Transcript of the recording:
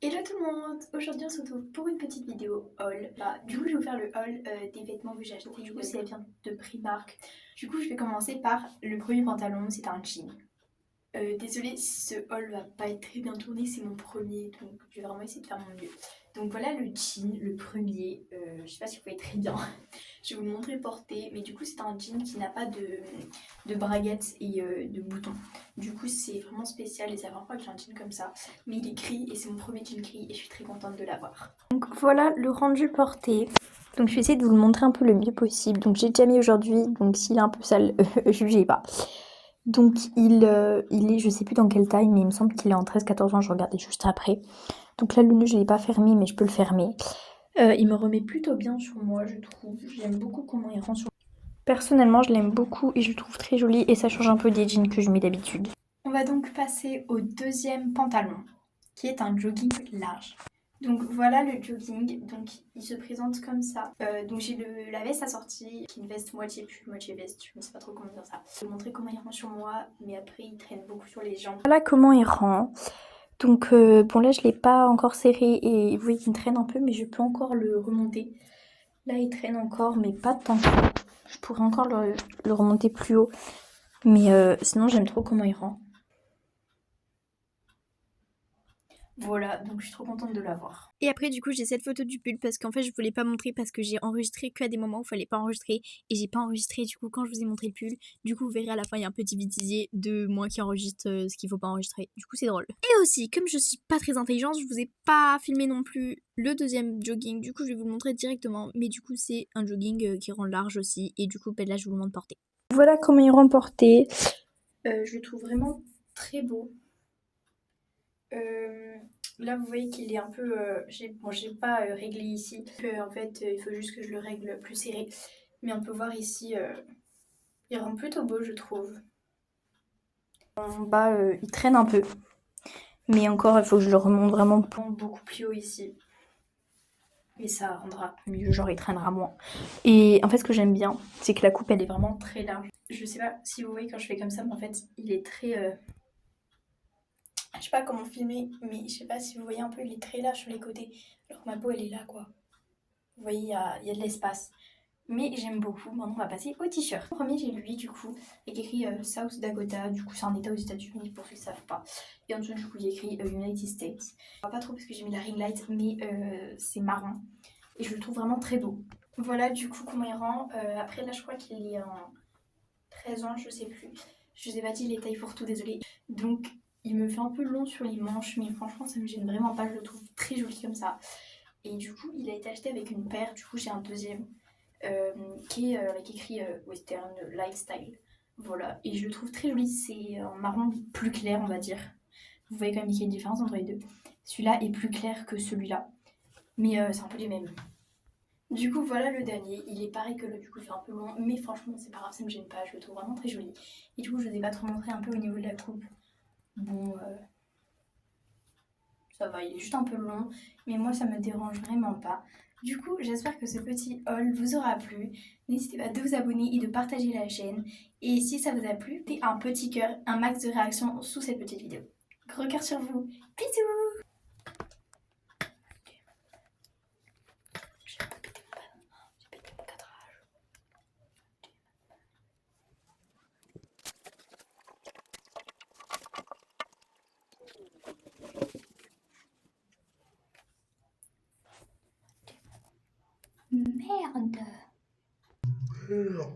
Hello tout le monde! Aujourd'hui on se retrouve pour une petite vidéo haul. Du coup je vais vous faire le haul des vêtements que j'ai acheté. Du coup ça vient de Primark. Du coup je vais commencer par le premier pantalon, c'est un jean. Désolée si ce haul va pas être très bien tourné, c'est mon premier, donc je vais vraiment essayer de faire mon mieux. Donc voilà le jean, le premier, je sais pas si vous voyez très bien, je vais vous le montrer porté, mais du coup c'est un jean qui n'a pas de braguettes et de boutons. Du coup c'est vraiment spécial et c'est la première fois que j'ai un jean comme ça, mais il est gris et c'est mon premier jean gris et je suis très contente de l'avoir. Donc voilà le rendu porté. Donc je vais essayer de vous le montrer un peu le mieux possible. Donc j'ai déjà mis aujourd'hui, donc s'il est un peu sale, jugez pas. Donc il est, je sais plus dans quelle taille, mais il me semble qu'il est en 13-14 ans, je regardais juste après. Donc là le nœud je l'ai pas fermé, mais je peux le fermer. Il me remet plutôt bien sur moi, je trouve. J'aime beaucoup comment il rend sur moi. Personnellement je l'aime beaucoup et je le trouve très joli et ça change un peu des jeans que je mets d'habitude. On va donc passer au deuxième pantalon, qui est un jogging large. Donc voilà le jogging, donc il se présente comme ça. Donc j'ai la veste assortie, qui est une veste moitié pull, moitié veste, je ne sais pas trop comment dire ça. Je vais vous montrer comment il rend sur moi, mais après il traîne beaucoup sur les jambes. Voilà comment il rend. Donc bon là je l'ai pas encore serré et vous voyez qu'il traîne un peu, mais je peux encore le remonter. Là il traîne encore, mais pas tant que ça. Je pourrais encore le remonter plus haut, mais sinon j'aime trop comment il rend. Voilà, donc je suis trop contente de l'avoir. Et après, du coup, j'ai cette photo du pull parce qu'en fait, je voulais pas montrer parce que j'ai enregistré qu'à des moments où il fallait pas enregistrer et j'ai pas enregistré du coup quand je vous ai montré le pull. Du coup, vous verrez à la fin, il y a un petit bêtisier de moi qui enregistre ce qu'il faut pas enregistrer. Du coup, c'est drôle. Et aussi, comme je suis pas très intelligente, je vous ai pas filmé non plus le deuxième jogging. Du coup, je vais vous le montrer directement. Mais du coup, c'est un jogging qui rend large aussi. Et du coup, ben là, je vous le montre porté. Voilà comment il rend porté. Je le trouve vraiment très beau. Euh, Là, vous voyez qu'il est un peu. J'ai pas réglé ici. En fait, il faut juste que je le règle plus serré. Mais on peut voir ici, il rend plutôt beau, je trouve. En bas, il traîne un peu. Mais encore, il faut que je le remonte vraiment beaucoup plus haut ici. Et ça rendra mieux, genre il traînera moins. Et en fait, ce que j'aime bien, c'est que la coupe, elle est vraiment très large. Je sais pas si vous voyez quand je fais comme ça, mais en fait, il est très. Je sais pas comment filmer, mais je sais pas si vous voyez un peu, il est très large sur les côtés. Alors que ma peau, elle est là, quoi. Vous voyez, il y a de l'espace. Mais j'aime beaucoup. Maintenant, on va passer au t-shirt. Le premier, j'ai lui, du coup, avec écrit South Dakota. Du coup, c'est un état aux États-Unis, pour ceux qui ne savent pas. Et en dessous, du coup, il y a écrit United States. Je vois pas trop parce que j'ai mis la ring light, mais c'est marron. Et je le trouve vraiment très beau. Voilà, du coup, comment il rend. Après, là, je crois qu'il est en 13 ans, je sais plus. Je vous ai pas dit les tailles pour tout, désolé. Donc, il me fait un peu long sur les manches, mais franchement, ça me gêne vraiment pas. Je le trouve très joli comme ça. Et du coup, il a été acheté avec une paire. Du coup, j'ai un deuxième qui est avec écrit Western Lifestyle. Voilà, et je le trouve très joli. C'est un marron plus clair, on va dire. Vous voyez quand même qu'il y a une différence entre les deux. Celui-là est plus clair que celui-là, mais c'est un peu les mêmes. Du coup, voilà le dernier. Il est pareil que le du coup, il fait un peu long, mais franchement, c'est pas grave, ça me gêne pas. Je le trouve vraiment très joli. Et du coup, je vous ai pas trop montré un peu au niveau de la coupe. Bon, ça va, il est juste un peu long, mais moi, ça me dérange vraiment pas. Du coup, j'espère que ce petit haul vous aura plu. N'hésitez pas de vous abonner et de partager la chaîne. Et si ça vous a plu, mettez un petit cœur, un max de réactions sous cette petite vidéo. Gros cœur sur vous. Bisous! Merde! Merde.